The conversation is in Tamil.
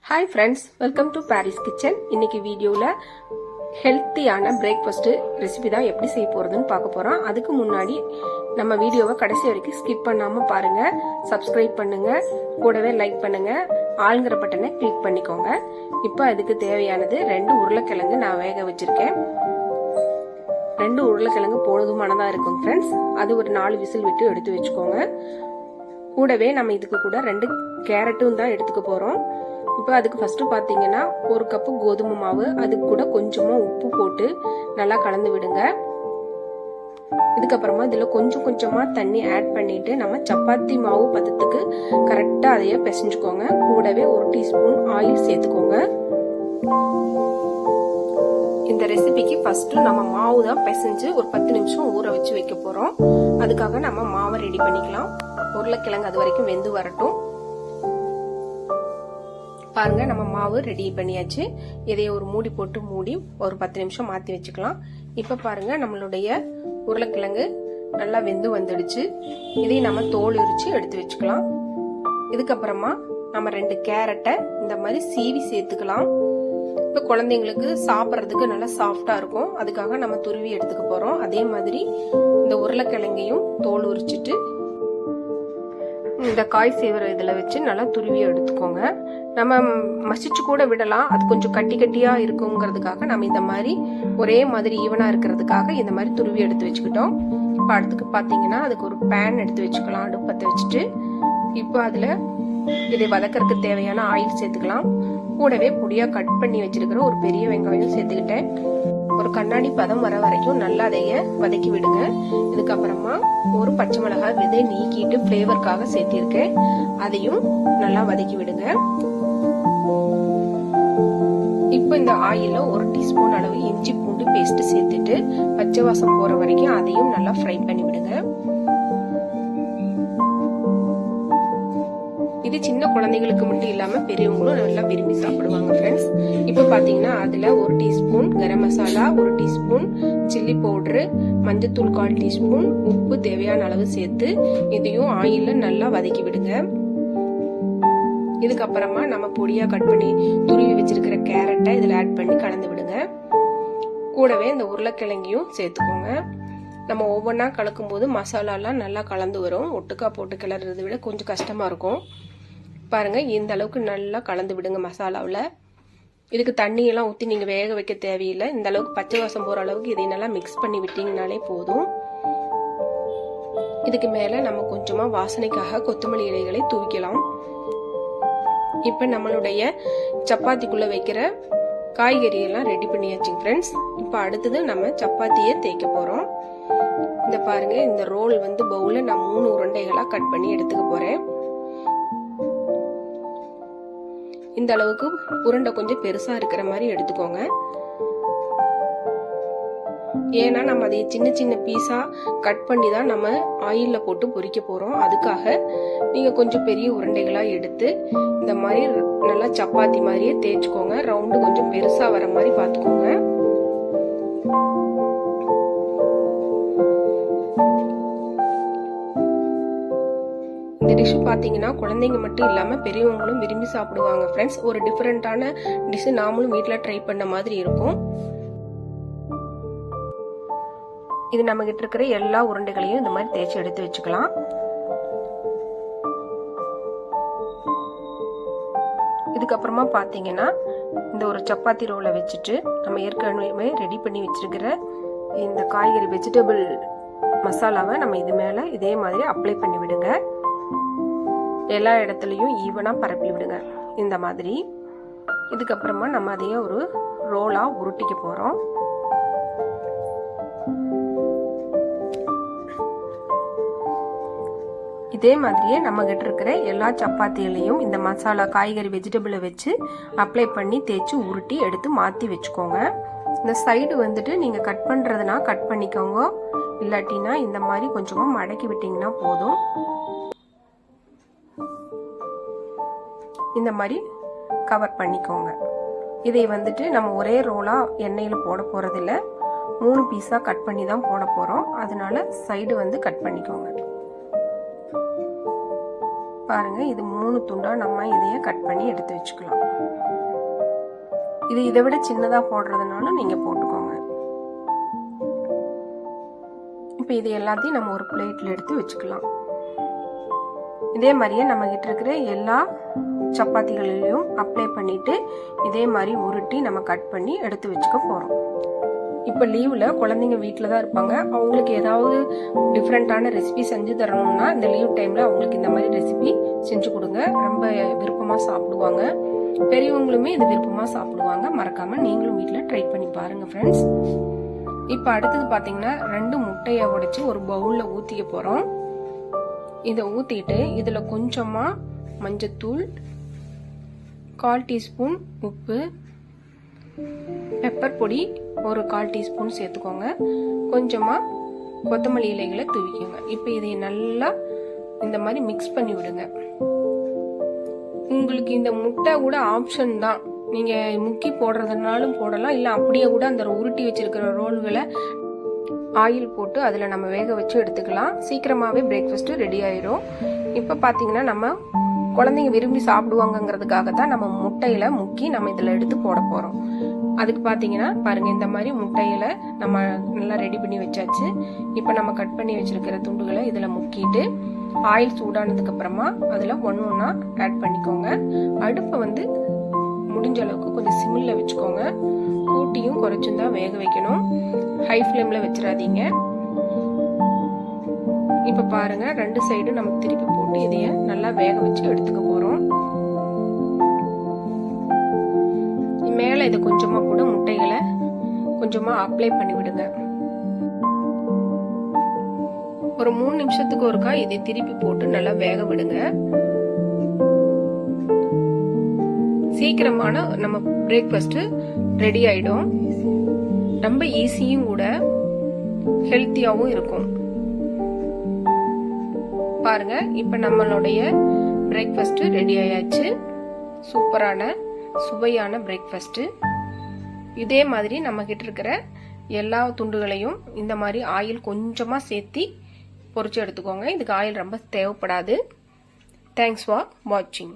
Hi friends, welcome to Paris kitchen. இன்னைக்கு வீடியோவில் ஹெல்த்தியான பிரேக்ஃபாஸ்ட் ரெசிபி தான் எப்படி செய்ய போகிறதுன்னு பார்க்க போகிறோம். அதுக்கு முன்னாடி நம்ம வீடியோவை கடைசி வரைக்கும் ஸ்கிப் பண்ணாமல் பாருங்கள். சப்ஸ்கிரைப் பண்ணுங்கள், கூடவே லைக் பண்ணுங்கள், ஆளுங்கிற பட்டனை கிளிக் பண்ணிக்கோங்க. இப்போ அதுக்கு தேவையானது 2 உருளைக்கிழங்கு நான் வேக வச்சுருக்கேன். 2 உருளைக்கிழங்கு போதுமானதாக இருக்கும் ஃப்ரெண்ட்ஸ். அது ஒரு 4 விசில் விட்டு எடுத்து வச்சுக்கோங்க. கூடவே நம்ம இதுக்கு கூட 2 கேரட்டும் தான் எடுத்துக்க போகிறோம். இப்போ அதுக்கு ஃபர்ஸ்ட் பார்த்தீங்கன்னா 1 கப்பு கோதுமை மாவு, அதுக்கு கூட கொஞ்சமாக உப்பு போட்டு நல்லா கலந்து விடுங்க. இதுக்கப்புறமா இதில் கொஞ்சமாக தண்ணி ஆட் பண்ணிட்டு நம்ம சப்பாத்தி மாவு பதத்துக்கு கரெக்டாக அதையே பிசைஞ்சுக்கோங்க. கூடவே 1 டீஸ்பூன் ஆயில் சேர்த்துக்கோங்க. இந்த ரெசிபிக்கு ஃபர்ஸ்ட் நம்ம மாவு தான் பிசைஞ்சு ஒரு 10 நிமிஷம் ஊற வச்சு வைக்க போறோம். அதுக்காக நம்ம மாவை ரெடி பண்ணிக்கலாம். உருளைக்கிழங்கு அது வரைக்கும் வெந்து வரட்டும். பாருங்க, நம்ம மாவு ரெடி பண்ணியாச்சு. இதைய ஒரு மூடி போட்டு மூடி ஒரு 10 நிமிஷம் மாத்தி வச்சுக்கலாம். இப்ப பாருங்க, நம்மளுடைய உருளைக்கிழங்கு நல்லா வெந்து வந்துடுச்சு. இதையும் நம்ம தோல் உரிச்சு எடுத்து வச்சுக்கலாம். இதுக்கப்புறமா நம்ம 2 கேரட்டை இந்த மாதிரி சீவி சேர்த்துக்கலாம். இப்ப குழந்தைங்களுக்கு சாப்பிட்றதுக்கு நல்லா சாஃப்டா இருக்கும். அதுக்காக நம்ம துருவி எடுத்துக்க போறோம். அதே மாதிரி இந்த உருளைக்கிழங்கையும் தோல் உரிச்சிட்டு இந்த காய் சேவர இதுல வச்சு நல்லா துருவி எடுத்துக்கோங்க. நம்ம மசிச்சு கூட விடலாம், அது கொஞ்சம் கட்டி கட்டியா இருக்குங்கிறதுக்காக நம்ம இந்த மாதிரி ஒரே மாதிரி ஈவனா இருக்கிறதுக்காக இந்த மாதிரி துருவி எடுத்து வச்சுக்கிட்டோம். இப்ப அடுத்துக்கு பாத்தீங்கன்னா அதுக்கு ஒரு பேன் எடுத்து வச்சுக்கலாம். அடுப்பத்தை வச்சுட்டு இப்போ அதுல இதை வதக்கறதுக்கு தேவையான ஆயில் சேர்த்துக்கலாம். கூடவே பொடியா கட் பண்ணி வச்சிருக்கிற ஒரு பெரிய வெங்காயம் சேர்த்துக்கிட்டேன். ஒரு கண்ணாடி பதம் வர வரைக்கும் நல்லா அதைய வதக்கி விடுங்க. இதுக்கப்புறமா ஒரு பச்சை மிளகாய் விதை நீக்கிட்டு ஃபிளேவருக்காக சேர்த்திருக்கேன். அதையும் நல்லா வதக்கி விடுங்க. இப்போ இந்த ஆயில 1 டீஸ்பூன் அளவு இஞ்சி பூண்டு பேஸ்ட் சேர்த்துட்டு பச்சை வாசம் போற வரைக்கும் அதையும் நல்லா ஃப்ரை பண்ணி விடுங்க. இது சின்ன குழந்தைகளுக்கு மட்டும் இல்லாம பெரியவங்களும் நல்லா விரும்பி சாப்பிடுவாங்க ஃப்ரெண்ட்ஸ். இப்போ பாத்தீங்கன்னா அதுல 1 teaspoon garam masala, 1 teaspoon chilli powder, மஞ்சத்தூள் 1/4 டீஸ்பூன், உப்பு தேவையான அளவு சேர்த்து இதையும் ஆயில்ல நல்லா வதக்கி விடுங்க. இதுக்கப்புறமா நம்ம பொடியா கட் பண்ணி துருவி வச்சிருக்கிற கேரட்டை இதுல ஆட் பண்ணி கலந்து விடுங்க. கூடவே இந்த உருளைக்கிழங்கையும் சேர்த்துக்கோங்க. நம்ம ஒவ்வொன்றா கலக்கும் போது மசாலாலாம் நல்லா கலந்து வரும். ஒட்டுக்கா போட்டு கிளறதை விட கொஞ்சம் கஷ்டமா இருக்கும். பாருங்க, இந்த அளவுக்கு நல்லா கலந்து விடுங்க மசாலாவில். இதுக்கு தண்ணியெல்லாம் ஊற்றி நீங்கள் வேக வைக்க தேவையில்லை. இந்த அளவுக்கு பச்சை வாசம் போகிற அளவுக்கு இதை நல்லா மிக்ஸ் பண்ணி விட்டீங்கனாலே போதும். இதுக்கு மேலே நம்ம கொஞ்சமாக வாசனைக்காக கொத்தமல்லி இலைகளை தூவிக்கலாம். இப்போ நம்மளுடைய சப்பாத்திக்குள்ளே வைக்கிற காய்கறியெல்லாம் ரெடி பண்ணியாச்சுங்க ஃப்ரெண்ட்ஸ். இப்போ அடுத்தது நம்ம சப்பாத்தியை தேய்க்க போகிறோம். இந்த பாருங்க, இந்த ரோல் வந்து பவுல நான் 3 உருண்டைகளா கட் பண்ணி எடுத்துக்க போறேன். இந்த அளவுக்கு உருண்டை கொஞ்சம் பெருசா இருக்கிற மாதிரி எடுத்துக்கோங்க. ஏன்னா நம்ம அதை சின்ன சின்ன பீஸா கட் பண்ணி தான் நம்ம ஆயில்ல போட்டு பொரிக்க போறோம். அதுக்காக நீங்க கொஞ்சம் பெரிய உருண்டைகளா எடுத்து இந்த மாதிரி நல்லா சப்பாத்தி மாதிரியே தேய்ச்சுக்கோங்க. ரவுண்டு கொஞ்சம் பெருசா வர மாதிரி பாத்துக்கோங்க. இந்த டிஷ் பாத்தீங்கன்னா குழந்தைங்க மட்டும் இல்லாம பெரியவங்களும் விரும்பி சாப்பிடுவாங்க ஃப்ரெண்ட்ஸ். ஒரு டிஃபரெண்டான டிஷ் நாமளும் வீட்ல ட்ரை பண்ண மாதிரி இருக்கும். இது நம்ம கிட்ட இருக்கிற எல்லா உருண்டைகளையும் இந்த மாதிரி தேய்ச்சி எடுத்து வச்சுக்கலாம். இதுக்கப்புறமா பாத்தீங்கன்னா இந்த ஒரு சப்பாத்தி ரோலை வச்சுட்டு நம்ம ஏற்கனவே ரெடி பண்ணி வச்சிருக்கிற இந்த காய்கறி வெஜிடபிள் மசாலாவை நம்ம இது மேல இதே மாதிரி அப்ளை பண்ணி விடுங்க. எல்லா இடத்துலயும் ஈவனா பரப்பி விடுங்க இந்த மாதிரி. இதுக்கப்புறமா நம்ம அதையே ஒரு ரோலா உருட்டிக்க போறோம். இதே மாதிரியே நம்ம கிட்ட இருக்கிற எல்லா சப்பாத்திகளையும் இந்த மசாலா காய்கறி வெஜிடபிளை வச்சு அப்ளை பண்ணி தேய்ச்சி உருட்டி எடுத்து மாத்தி வச்சுக்கோங்க. இந்த சைடு வந்துட்டு நீங்க கட் பண்றதுனா கட் பண்ணிக்கோங்க, இல்லாட்டினா இந்த மாதிரி கொஞ்சமா மடக்கி விட்டீங்கன்னா போதும். இந்த மாதிரி கவர் பண்ணிக்கோங்க. இதை வந்துட்டு நம்ம ஒரே ரோலா எண்ணெயில போட போறதில்ல, 3 பீஸா கட் பண்ணி தான் போட போறோம். அதனால சைடு வந்து கட் பண்ணிக்கோங்க. பாருங்க, இது 3 துண்டா நம்ம இதைய கட் பண்ணி எடுத்து வச்சுக்கலாம். இதை விட சின்னதா போடுறதுனாலும் நீங்க போட்டுக்கோங்க. இப்போ இது எல்லாத்தையும் நம்ம ஒரு பிளேட்ல எடுத்து வச்சுக்கலாம். இதே மாதிரியே நம்ம கிட்ட இருக்கிற எல்லா சப்பாத்திகளிலையும் அப்ளை பண்ணிட்டு இதே மாதிரி உருட்டி நம்ம கட் பண்ணி எடுத்து வச்சுக்க போறோம். இப்போ லீவ்ல குழந்தைங்க வீட்டில் தான் இருப்பாங்க. அவங்களுக்கு ஏதாவது டிஃப்ரெண்டான ரெசிபி செஞ்சு தரணும்னா இந்த லீவ் டைம்ல அவங்களுக்கு இந்த மாதிரி ரெசிபி செஞ்சு கொடுங்க. ரொம்ப விருப்பமா சாப்பிடுவாங்க. பெரியவங்களுமே இது விருப்பமா சாப்பிடுவாங்க. மறக்காம நீங்களும் வீட்டில் ட்ரை பண்ணி பாருங்க ஃப்ரெண்ட்ஸ். இப்போ அடுத்தது பார்த்தீங்கன்னா 2 முட்டையை உடைச்சு ஒரு பவுல்ல ஊத்திக்க போறோம். இதை ஊத்திட்டு இதுல கொஞ்சமா மஞ்சத்தூள், 1/4 டீஸ்பூன் உப்பு, பெப்பர் பொடி ஒரு 1/4 டீஸ்பூன் சேர்த்துக்கோங்க. கொஞ்சமா கொத்தமல்லி இலைகளை தூவிக்கோங்க. இப்போ இதை நல்லா இந்த மாதிரி மிக்ஸ் பண்ணி விடுங்க. உங்களுக்கு இந்த முட்டை கூட ஆப்ஷன் தான். நீங்க முக்கி போடுறதுனாலும் போடலாம், இல்ல அப்படியே கூட அந்த உருட்டி வச்சிருக்கிற ரோல்களை ஆயில் போட்டு அதில் நம்ம வேக வச்சு எடுத்துக்கலாம். சீக்கிரமாகவே பிரேக்ஃபாஸ்ட் ரெடி ஆயிரும். இப்போ பார்த்தீங்கன்னா நம்ம குழந்தைங்க விரும்பி சாப்பிடுவாங்கங்கிறதுக்காக தான் நம்ம முட்டையில முக்கி நம்ம இதில் எடுத்து போட போகிறோம். அதுக்கு பார்த்தீங்கன்னா பாருங்க, இந்த மாதிரி முட்டையில நம்ம நல்லா ரெடி பண்ணி வச்சாச்சு. இப்போ நம்ம கட் பண்ணி வச்சிருக்கிற துண்டுகளை இதில் முக்கிட்டு ஆயில் சூடானதுக்கு அப்புறமா அதில் ஒன்றா ஆட் பண்ணிக்கோங்க. அடுப்பை வந்து முடிஞ்ச அளவுக்கு கொஞ்சம் சிம்மில் வச்சுக்கோங்க. கூட்டியும் குறைச்சும் தான் வேக வைக்கணும். ஹை ஃப்ளேம்ல வச்சிடாதீங்க. இப்ப பாருங்க, 2 சைடும் நம்ம திருப்பி போட்டு இதைய நல்லா வேக வச்சு எடுத்துக்க போறோம். மேல இதை கொஞ்சமா கூட முட்டைகளை கொஞ்சமா அப்ளை பண்ணி விடுங்க. ஒரு 3 நிமிஷத்துக்கு ஒருக்கா இதை திருப்பி போட்டு நல்லா வேக விடுங்க. சீக்கிரமான நம்ம பிரேக்ஃபாஸ்ட் ரெடி ஆயிடும். ரொம்ப ஈஸியும் கூட, ஹெல்த்தியாவும் இருக்கும். பாருங்க, இப்ப நம்மளுடைய பிரேக்ஃபாஸ்ட் ரெடி ஆயாச்சு. சூப்பரான சுவையான பிரேக்ஃபாஸ்ட். இதே மாதிரி நம்ம கிட்ட இருக்கிற எல்லா துண்டுகளையும் இந்த மாதிரி ஆயில் கொஞ்சமா சேர்த்தி பொரிச்சு எடுத்துக்கோங்க. இதுக்கு ஆயில் ரொம்ப தேவைப்படாது. தேங்க்ஸ் ஃபார் வாட்சிங்.